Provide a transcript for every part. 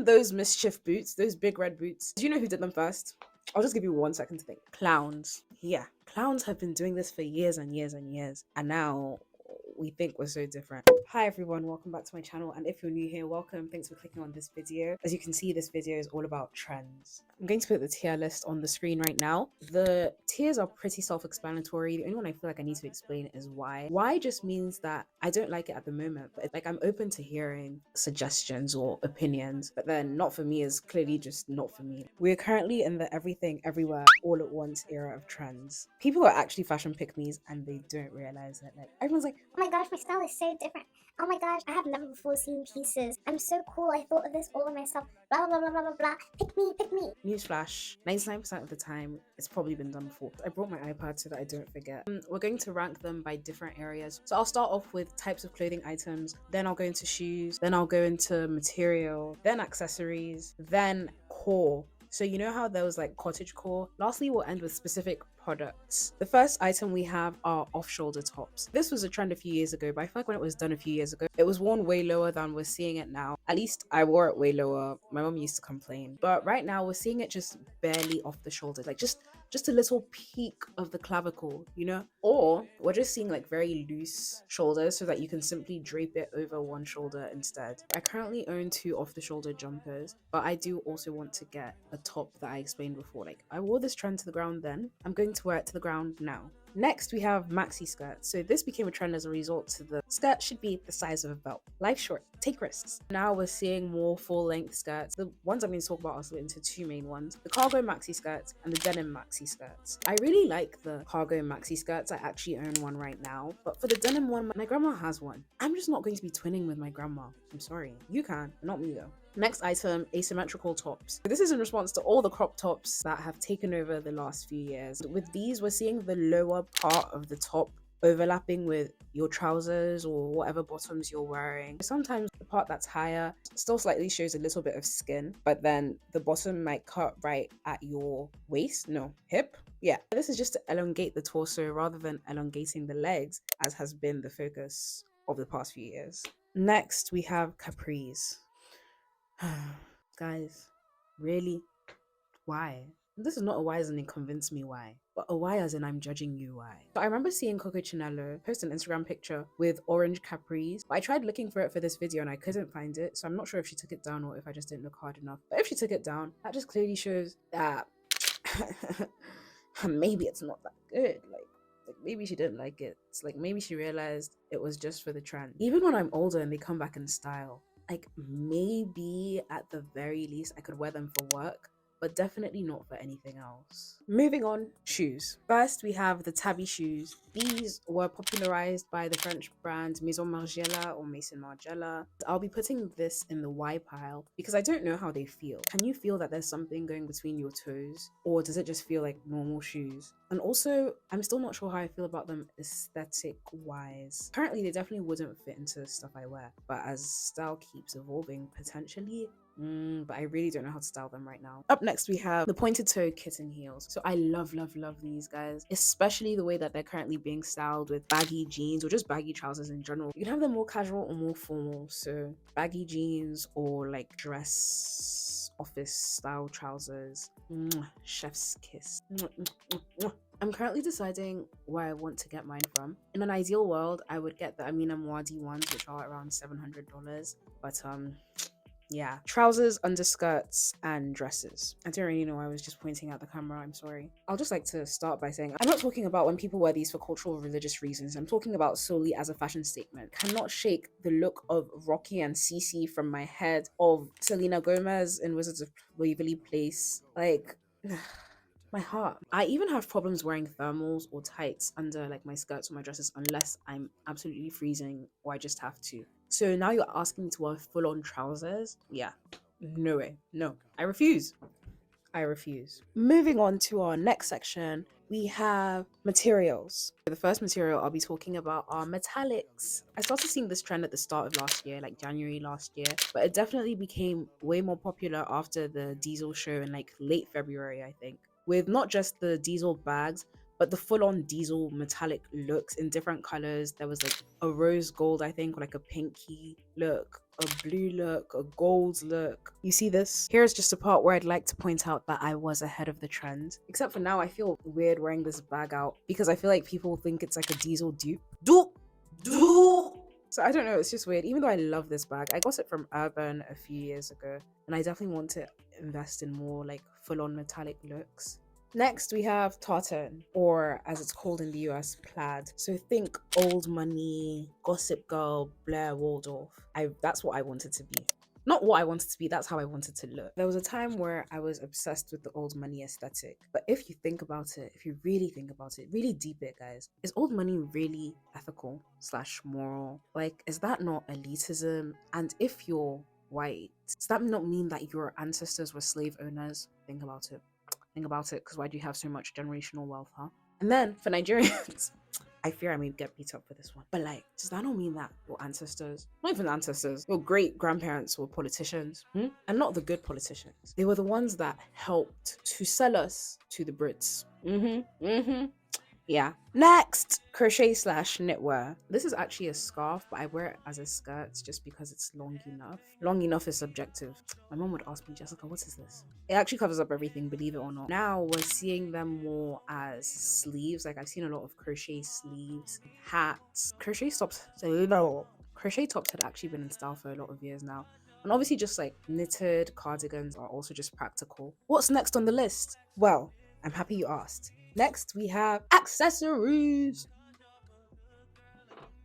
those mischief boots, those big red boots. Do you know who did them first? I'll just give you 1 second to think. Clowns. Yeah, clowns have been doing this for years and years and years, and now we think we're so different. Hi everyone, welcome back to my channel, and if you're new here, welcome. Thanks for clicking on this video. As you can see, this video is all about trends. I'm going to put the tier list on the screen right now. The tiers are pretty self-explanatory. The only one I feel like I need to explain is why. Why just means that I don't like it at the moment, but like I'm open to hearing suggestions or opinions, but then not for me is clearly just not for me. We're currently in the everything everywhere all at once era of trends. People are actually fashion pick-me's and they don't realize it. Like everyone's like, oh my gosh, my style is so different. Oh my gosh, I have never before seen pieces. I'm so cool, I thought of this all of myself. Blah, blah, blah, blah, blah, blah. Pick me, pick me. Newsflash, 99% of the time, it's probably been done before. I brought my iPad so that I don't forget. We're going to rank them by different areas. So I'll start off with types of clothing items, then I'll go into shoes, then I'll go into material, then accessories, then core. So you know how there was like cottage core? Lastly, we'll end with specific products. The first item we have are off-shoulder tops. This was a trend a few years ago, but I feel like when it was done a few years ago, it was worn way lower than we're seeing it now. At least I wore it way lower. My mom used to complain. But right now we're seeing it just barely off the shoulder, like just a little peak of the clavicle, you know? Or we're just seeing like very loose shoulders so that you can simply drape it over one shoulder instead. I currently own 2 off-the-shoulder jumpers, but I do also want to get a top that I explained before. Like I wore this trend to the ground then, I'm going to wear it to the ground now. Next, we have maxi skirts. So this became a trend as a result to the skirt should be the size of a belt. Life short, take risks. Now we're seeing more full-length skirts. The ones I'm going to talk about are split into 2 main ones: the cargo maxi skirts and the denim maxi skirts. I really like the cargo maxi skirts. I actually own one right now, but for the denim one, my grandma has one. I'm just not going to be twinning with my grandma. I'm sorry. You can, not me though. Next item, asymmetrical tops. This is in response to all the crop tops that have taken over the last few years. With these, we're seeing the lower part of the top overlapping with your trousers or whatever bottoms you're wearing. Sometimes the part that's higher still slightly shows a little bit of skin, but then the bottom might cut right at your waist, no, hip. Yeah, this is just to elongate the torso rather than elongating the legs, as has been the focus of the past few years. Next, we have capris. Guys, really? Why? This is not a why as in convince me why, but a why as in I'm judging you why. So I remember seeing Coco Chanello post an Instagram picture with orange capris, but I tried looking for it for this video and I couldn't find it, so I'm not sure if she took it down or if I just didn't look hard enough. But if she took it down, that just clearly shows that maybe it's not that good. Like maybe she didn't like it. It's like maybe she realized it was just for the trend. Even when I'm older and they come back in style, like maybe at the very least I could wear them for work, but definitely not for anything else. Moving on, shoes. First, we have the tabby shoes. These were popularized by the French brand Maison Margiela or Maison Margiela. I'll be putting this in the Y pile because I don't know how they feel. Can you feel that there's something going between your toes, or does it just feel like normal shoes? And also, I'm still not sure how I feel about them aesthetic wise. Currently, they definitely wouldn't fit into stuff I wear, but as style keeps evolving, potentially. But I really don't know how to style them right now. Up next, we have the pointed toe kitten heels. So I love these guys, especially the way that they're currently being styled with baggy jeans or just baggy trousers in general. You can have them more casual or more formal. So baggy jeans or like dress office style trousers. Chef's kiss. I'm currently deciding where I want to get mine from. In an ideal world, I would get the Amina Muadi ones, which are around $700. But yeah, trousers, underskirts, and dresses. I don't really know, I was just pointing at the camera, I'm sorry. I'll just like to start by saying, I'm not talking about when people wear these for cultural or religious reasons. I'm talking about solely as a fashion statement. Cannot shake the look of Rocky and Cece from my head, of Selena Gomez in Wizards of Waverly Place. Like, my heart. I even have problems wearing thermals or tights under like my skirts or my dresses unless I'm absolutely freezing or I just have to. So now you're asking me to wear full-on trousers? Yeah, no way. No, I refuse. I refuse. Moving on to our next section, we have materials. The first material I'll be talking about are metallics. I started seeing this trend at the start of last year, like January last year, but it definitely became way more popular after the Diesel show in like late February, I think, with not just the Diesel bags, but the full-on Diesel metallic looks in different colors. There was like a rose gold, I think, or like a pinky look, a blue look, a gold look. You see this? Here's just a part where I'd like to point out that I was ahead of the trend. Except for now, I feel weird wearing this bag out because I feel like people think it's like a diesel dupe. So I don't know, it's just weird. Even though I love this bag, I got it from Urban a few years ago, and I definitely want to invest in more like full-on metallic looks. Next, we have tartan, or as it's called in the US, plaid. So think old money, gossip girl, Blair Waldorf. That's what I wanted to be. Not what I wanted to be, that's how I wanted to look. There was a time where I was obsessed with the old money aesthetic. But if you think about it, if you really think about it, really deep it, guys, is old money really ethical / moral? Like, is that not elitism? And if you're white, does that not mean that your ancestors were slave owners? Think about it. Think about it, because why do you have so much generational wealth, huh? And then for Nigerians, I fear I may get beat up for this one. But like, does that not mean that your ancestors, not even ancestors, your great grandparents were politicians? And not the good politicians. They were the ones that helped to sell us to the Brits. Yeah. Next, crochet / knitwear. This is actually a scarf, but I wear it as a skirt just because it's long enough. Long enough is subjective. My mom would ask me, Jessica, what is this? It actually covers up everything, believe it or not. Now we're seeing them more as sleeves. Like I've seen a lot of crochet sleeves, hats, crochet tops. Crochet tops had actually been in style for a lot of years now. And obviously just like knitted cardigans are also just practical. What's next on the list? Well, I'm happy you asked. Next, we have accessories.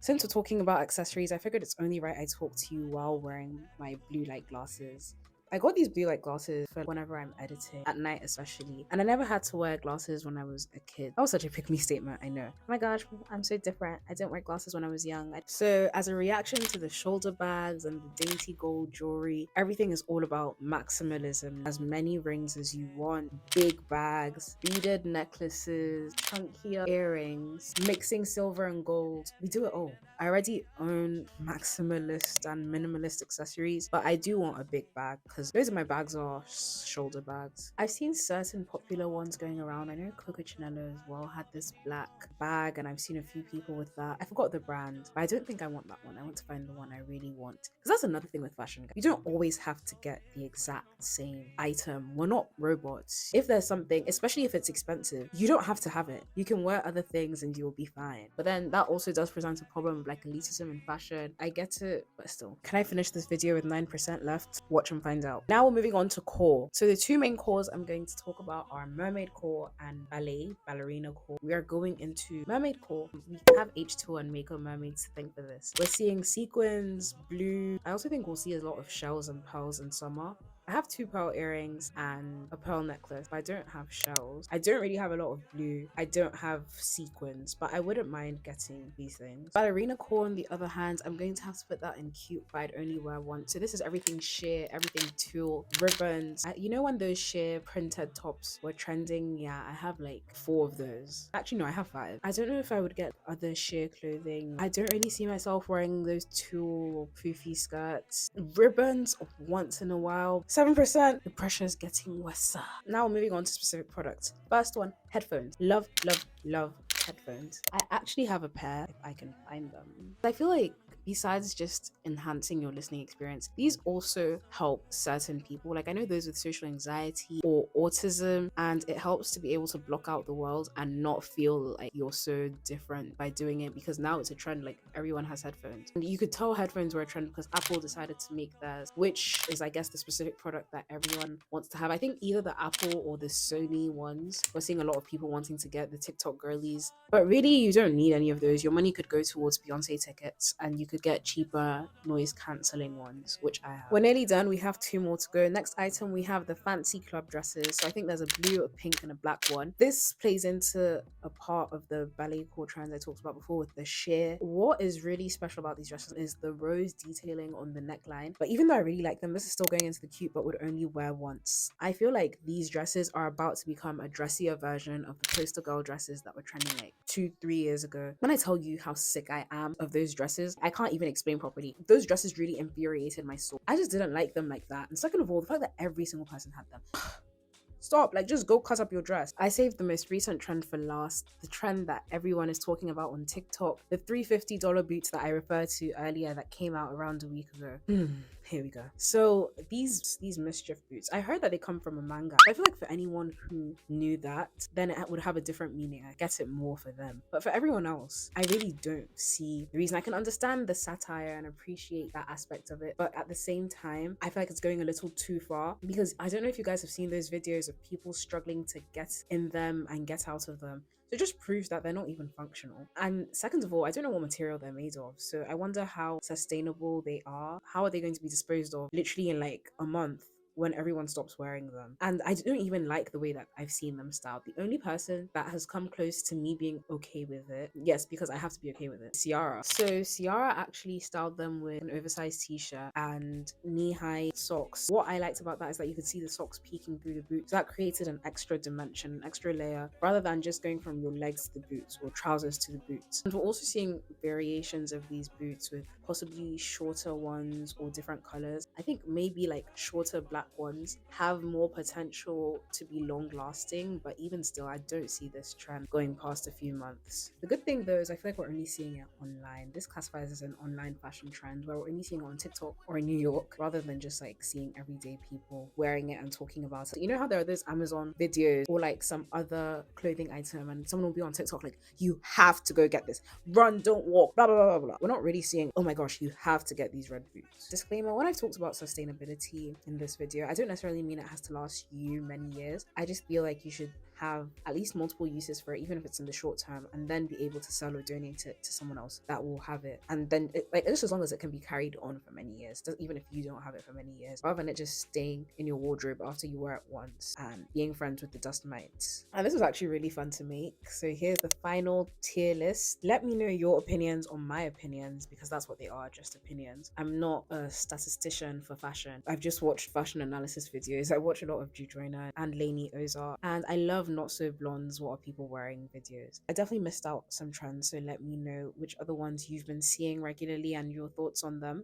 Since we're talking about accessories, I figured it's only right I talk to you while wearing my blue light glasses. I got these blue light glasses for whenever I'm editing, at night especially. And I never had to wear glasses when I was a kid. That was such a pick me statement, I know. Oh my gosh, I'm so different. I didn't wear glasses when I was young. So as a reaction to the shoulder bags and the dainty gold jewelry, everything is all about maximalism. As many rings as you want, big bags, beaded necklaces, chunkier earrings, mixing silver and gold. We do it all. I already own maximalist and minimalist accessories, but I do want a big bag because those of my bags are shoulder bags. I've seen certain popular ones going around. I know Coco Chanel as well had this black bag, and I've seen a few people with that. I forgot the brand, but I don't think I want that one. I want to find the one I really want, because that's another thing with fashion. You don't always have to get the exact same item. We're not robots. If there's something, especially if it's expensive, you don't have to have it. You can wear other things and you'll be fine. But then that also does present a problem of like elitism in fashion. I get it, but still. Can I finish this video with 9% left? Watch and find out. Now we're moving on to core. So the two main cores I'm going to talk about are mermaid core and ballerina core. We are going into mermaid core. We have H2 and Mako mermaids to thank for this. We're seeing sequins, blue. I also think we'll see a lot of shells and pearls in summer. I have 2 pearl earrings and a pearl necklace, but I don't have shells. I don't really have a lot of blue. I don't have sequins, but I wouldn't mind getting these things. Ballerina core, on the other hand, I'm going to have to put that in cute, but I'd only wear one. So this is everything sheer, everything tulle, ribbons. You know when those sheer printed tops were trending? Yeah, I have like 4 of those. Actually, no, I have 5. I don't know if I would get other sheer clothing. I don't really see myself wearing those tulle or poofy skirts. Ribbons once in a while. 7%. The pressure is getting worse. Now moving on to specific products. First one, headphones. Love, love, love headphones. I actually have a pair if I can find them. I feel like besides just enhancing your listening experience, these also help certain people. Like I know those with social anxiety or autism, and it helps to be able to block out the world and not feel like you're so different by doing it, because now it's a trend. Like everyone has headphones, and you could tell headphones were a trend because Apple decided to make theirs, which is I guess the specific product that everyone wants to have. I think either the Apple or the Sony ones. We're seeing a lot of people wanting to get the TikTok girlies, but really you don't need any of those. Your money could go towards Beyonce tickets, and you could get cheaper noise cancelling ones, which I have. We're nearly done. We have 2 more to go. Next item, we have the fancy club dresses. So I think there's a blue, a pink, and a black one. This plays into a part of the ballet core trend I talked about before with the sheer. What is really special about these dresses is the rose detailing on the neckline. But even though I really like them, this is still going into the cute but would only wear once. I feel like these dresses are about to become a dressier version of the poster girl dresses that were trending like 2-3 years ago. When I tell you how sick I am of those dresses, I can't even explain properly. Those dresses really infuriated my soul. I just didn't like them like that. And second of all, the fact that every single person had them. Stop, like just go cut up your dress. I saved the most recent trend for last, the trend that everyone is talking about on TikTok, the $350 boots that I referred to earlier that came out around a week ago. Here we go. So these mischief boots, I heard that they come from a manga. I feel like for anyone who knew that, then it would have a different meaning. I get it more for them. But for everyone else, I really don't see the reason. I can understand the satire and appreciate that aspect of it, but at the same time, I feel like it's going a little too far, because I don't know if you guys have seen those videos of people struggling to get in them and get out of them. So it just proves that they're not even functional. And second of all, I don't know what material they're made of. So I wonder how sustainable they are. How are they going to be disposed of literally in like a month, when everyone stops wearing them? And I don't even like the way that I've seen them styled. The only person that has come close to me being okay with it, yes, because I have to be okay with it, Ciara. So Ciara actually styled them with an oversized t-shirt and knee-high socks. What I liked about that is that you could see the socks peeking through the boots. So that created an extra dimension, an extra layer, rather than just going from your legs to the boots or trousers to the boots. And we're also seeing variations of these boots with possibly shorter ones or different colors. I think maybe like shorter black ones have more potential to be long lasting, but even still, I don't see this trend going past a few months. The good thing though is I feel like we're only seeing it online. This classifies as an online fashion trend where we're only seeing it on TikTok or in New York, rather than just like seeing everyday people wearing it and talking about it. You know how there are those Amazon videos or like some other clothing item and someone will be on TikTok like, you have to go get this, run, don't walk, blah blah blah blah blah. We're not really seeing, oh my gosh, you have to get these red boots. Disclaimer, when I've talked about sustainability in this video, I don't necessarily mean it has to last you many years. I just feel like you should have at least multiple uses for it, even if it's in the short term, and then be able to sell or donate it to someone else that will have it. And then like just as long as it can be carried on for many years, even if you don't have it for many years, rather than it just staying in your wardrobe after you wear it once and being friends with the dust mites. And this was actually really fun to make. So here's the final tier list. Let me know your opinions on my opinions, because that's what they are, just opinions. I'm not a statistician for fashion. I've just watched fashion analysis videos. I watch a lot of Drew Joyner and Lainey Ozar, and I love Not So Blondes, What Are People Wearing videos. I definitely missed out some trends, so let me know which other ones you've been seeing regularly and your thoughts on them.